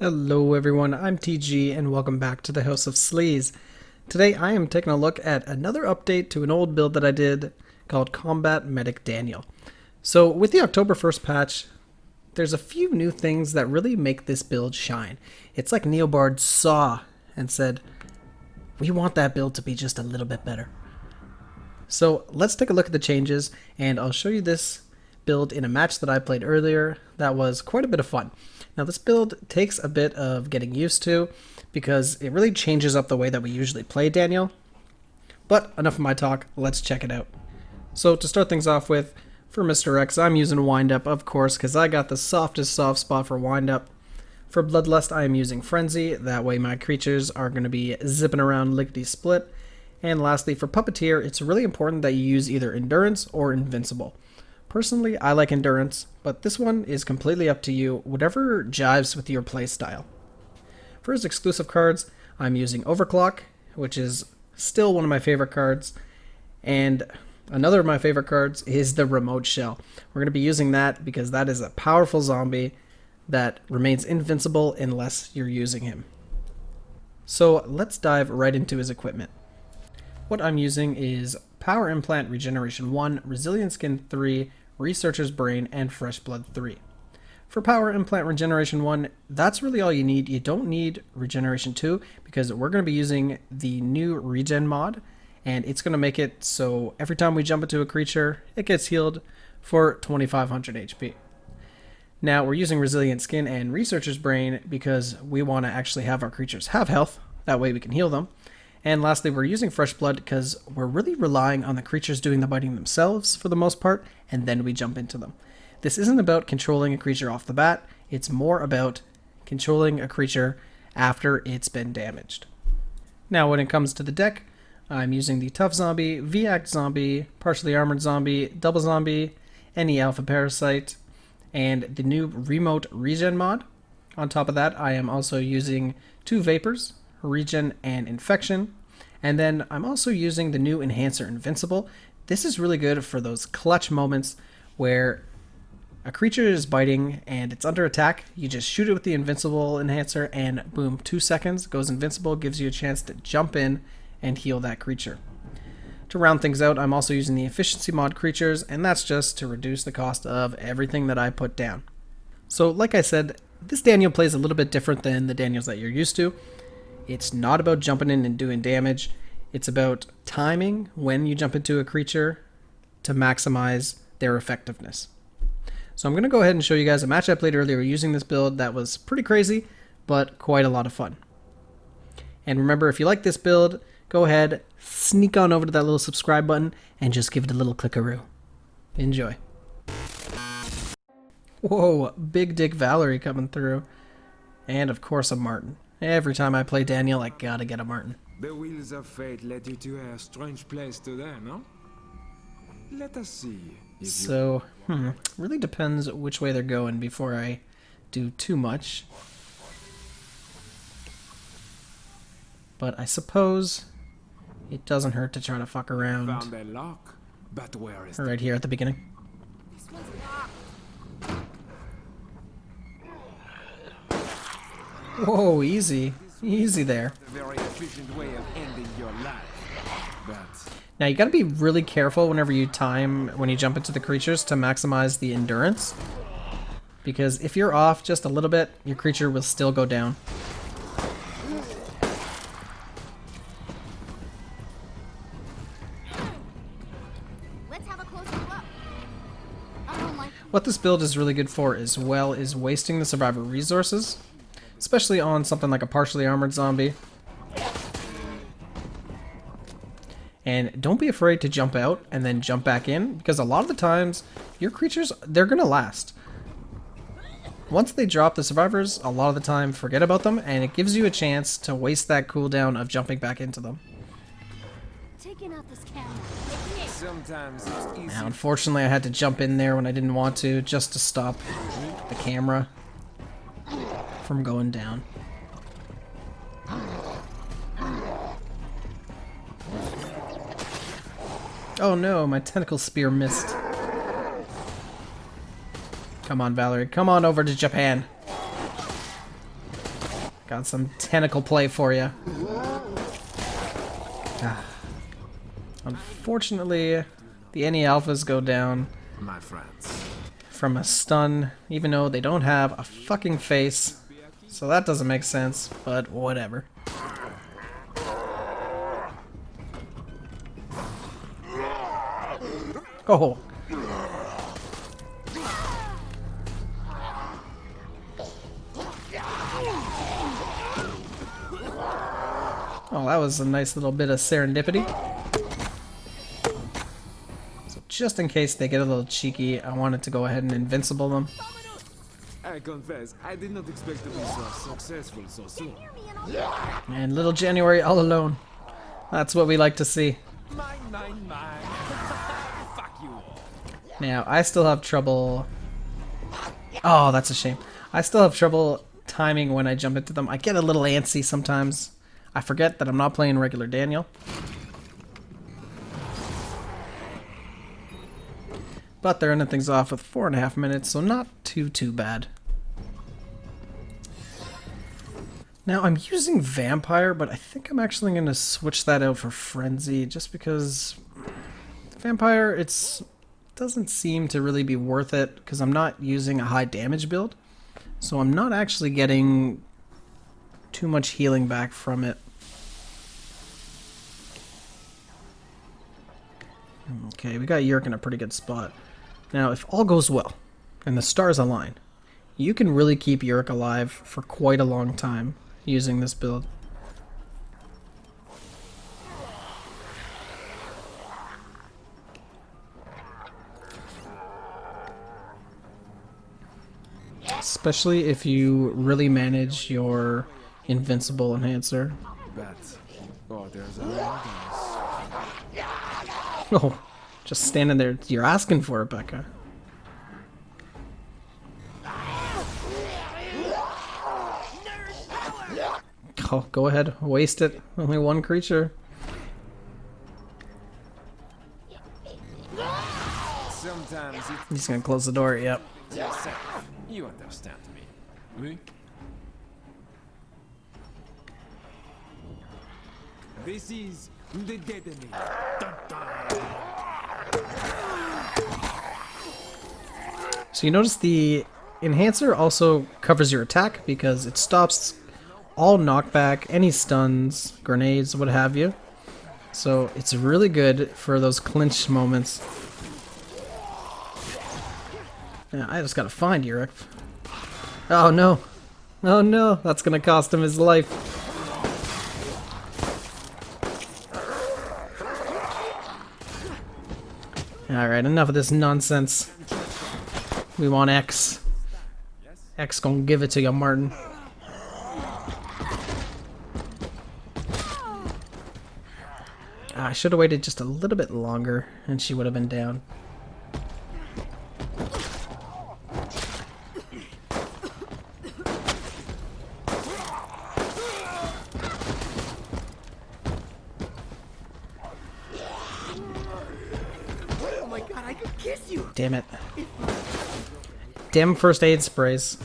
Hello everyone, I'm TG and welcome back to the House of Sleaze. Today I am taking a look at another update to an old build that I did called Combat Medic Daniel. So with the October 1st patch, there's a few new things that really make this build shine. It's like Neobard saw and said, we want that build to be just a little bit better. So let's take a look at the changes and I'll show you this build in a match that I played earlier that was quite a bit of fun. Now this build takes a bit of getting used to because it really changes up the way that we usually play Daniel. But enough of my talk, let's check it out. So to start things off with, for Mr. X, I'm using Wind Up, of course, because I got the softest soft spot for Wind Up. For Bloodlust, I am using Frenzy, that way my creatures are going to be zipping around lickety-split. And lastly, for Puppeteer, it's really important that you use either Endurance or Invincible. Personally, I like Endurance, but this one is completely up to you, whatever jives with your playstyle. For his exclusive cards, I'm using Overclock, which is still one of my favorite cards, and another of my favorite cards is the Remote Shell. We're going to be using that because that is a powerful zombie that remains invincible unless you're using him. So let's dive right into his equipment. What I'm using is Power Implant Regeneration 1, Resilient Skin 3, Researcher's Brain, and Fresh Blood 3. For Power Implant Regeneration 1, that's really all you need. You don't need Regeneration 2 because we're going to be using the new Regen mod, and it's going to make it so every time we jump into a creature, it gets healed for 2500 HP. Now, we're using Resilient Skin and Researcher's Brain because we want to actually have our creatures have health. That way we can heal them. And lastly, we're using Fresh Blood because we're really relying on the creatures doing the biting themselves for the most part, and then we jump into them. This isn't about controlling a creature off the bat, it's more about controlling a creature after it's been damaged. Now when it comes to the deck, I'm using the Tough Zombie, V-Act Zombie, Partially Armored Zombie, Double Zombie, any Alpha Parasite, and the new Remote Regen mod. On top of that, I am also using 2 Vapors, Regen and Infection, and then I'm also using the new Enhancer Invincible. This is really good for those clutch moments where a creature is biting and it's under attack. You just shoot it with the Invincible Enhancer and boom, 2 seconds, goes invincible, gives you a chance to jump in and heal that creature. To round things out, I'm also using the Efficiency mod creatures, and that's just to reduce the cost of everything that I put down. So like I said, this Daniel plays a little bit different than the Daniels that you're used to. It's not about jumping in and doing damage. It's about timing when you jump into a creature to maximize their effectiveness. So I'm going to go ahead and show you guys a match I played earlier using this build that was pretty crazy, but quite a lot of fun. And remember, if you like this build, go ahead, sneak on over to that little subscribe button, and just give it a little clickaroo. Enjoy. Whoa, Big Dick Valerie coming through. And of course a Martin. Every time I play Daniel, I gotta get a Martin. The wheels of fate led you to a strange place today, no? Let us see. So, really depends which way they're going before I do too much. But I suppose it doesn't hurt to try to fuck around. Found a lock, but where is right here at the beginning. This one's locked. Whoa, easy. Easy there. a very efficient way of ending your life. But Now you gotta be really careful whenever you when you jump into the creatures to maximize the endurance. Because if you're off just a little bit, your creature will still go down. Let's have a closer look. I don't like. What this build is really good for as well is wasting the survivor resources, especially on something like a partially armored zombie. And don't be afraid to jump out and then jump back in, because a lot of the times your creatures, they're gonna last. Once they drop the survivors, a lot of the time forget about them, and it gives you a chance to waste that cooldown of jumping back into them. Taking out this camera. sometimes it's easy. Now, unfortunately, I had to jump in there when I didn't want to, just to stop the camera from going down. Oh no, my tentacle spear missed. Come on, Valerie. Come on over to Japan. Got some tentacle play for you. Unfortunately, the any alphas go down My friends. from a stun, even though they don't have a fucking face. So that doesn't make sense, but whatever. Oh. Oh, that was a nice little bit of serendipity. So just in case they get a little cheeky, I wanted to go ahead and invincible them. I confess, I did not expect to be so successful so soon. And little January all alone. That's what we like to see. Mine. Fuck you all. Now, I still have trouble... Oh, that's a shame. I still have trouble timing when I jump into them. I get a little antsy sometimes. I forget that I'm not playing regular Daniel. But they're ending things off with 4.5 minutes, so not too bad. Now, I'm using Vampire, but I think I'm actually going to switch that out for Frenzy, just because Vampire, doesn't seem to really be worth it, because I'm not using a high damage build. So I'm not actually getting too much healing back from it. Okay, we got Yerk in a pretty good spot. Now, if all goes well, and the stars align, you can really keep Yerk alive for quite a long time using this build. Especially if you really manage your invincible enhancer. Oh, there's a Oh, just standing there. You're asking for it, Becca. Oh, go ahead. Waste it. Only one creature. Sometimes He's gonna close the door. Yep. you understand me. Oui? This is the deadening. Dun, dun. So you notice the enhancer also covers your attack because it stops all knockback, any stuns, grenades, what have you. So it's really good for those clinch moments. Now, I just gotta find Yurik. Oh no. Oh no, that's gonna cost him his life. Alright, enough of this nonsense. We want X. X gonna give it to you, Martin. I should have waited just a little bit longer and she would have been down. Oh my god, I could kiss you! Damn it. Damn first aid sprays.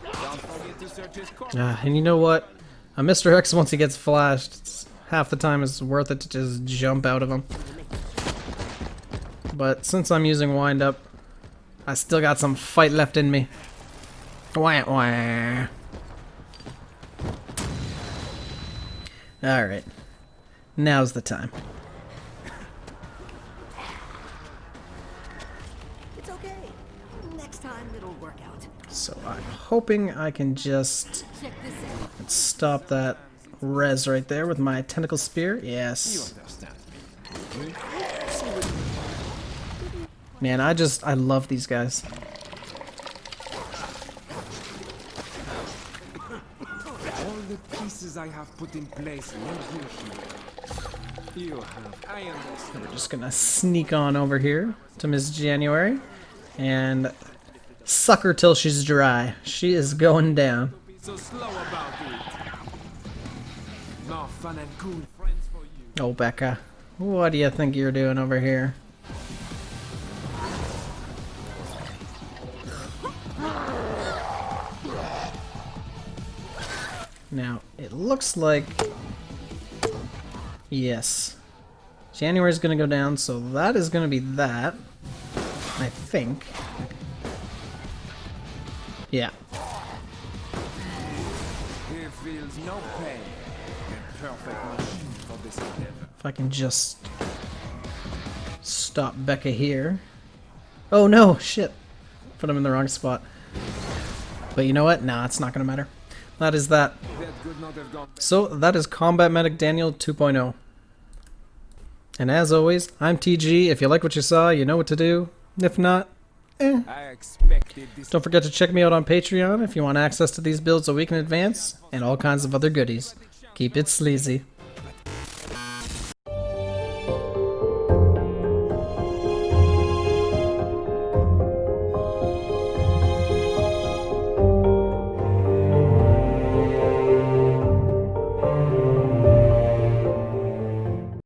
Don't forget to search his car. And you know what? A Mr. X, once he gets flashed, it's half the time it's worth it to just jump out of him. But since I'm using wind up, I still got some fight left in me. Wah, wah. Alright. Now's the time. It's okay. Next time it'll work out. So I'm hoping I can just Check this out. stop that res right there with my tentacle spear. You Yes. understand me. Oui? Man, I love these guys. All the pieces I have put in place led you here. You have. I understand. We're just gonna sneak on over here to Miss January and suck her till she's dry. She is going down. Be so slow about it. More fun and cool friends for you. Oh, Becca, what do you think you're doing over here? Now, it looks like... Yes. January's gonna go down, so that is gonna be that. I think. Yeah. He feels no pain. A perfect machine for this endeavor. If I can just stop Becca here. Oh no, shit. Put him in the wrong spot. But you know what? Nah, it's not gonna matter. That is that. That could not have gone better. So that is Combat Medic Daniel 2.0. And as always, I'm TG. If you like what you saw, you know what to do. If not, I expected this. don't forget to check me out on Patreon if you want access to these builds a week in advance and all kinds of other goodies. Keep it sleazy.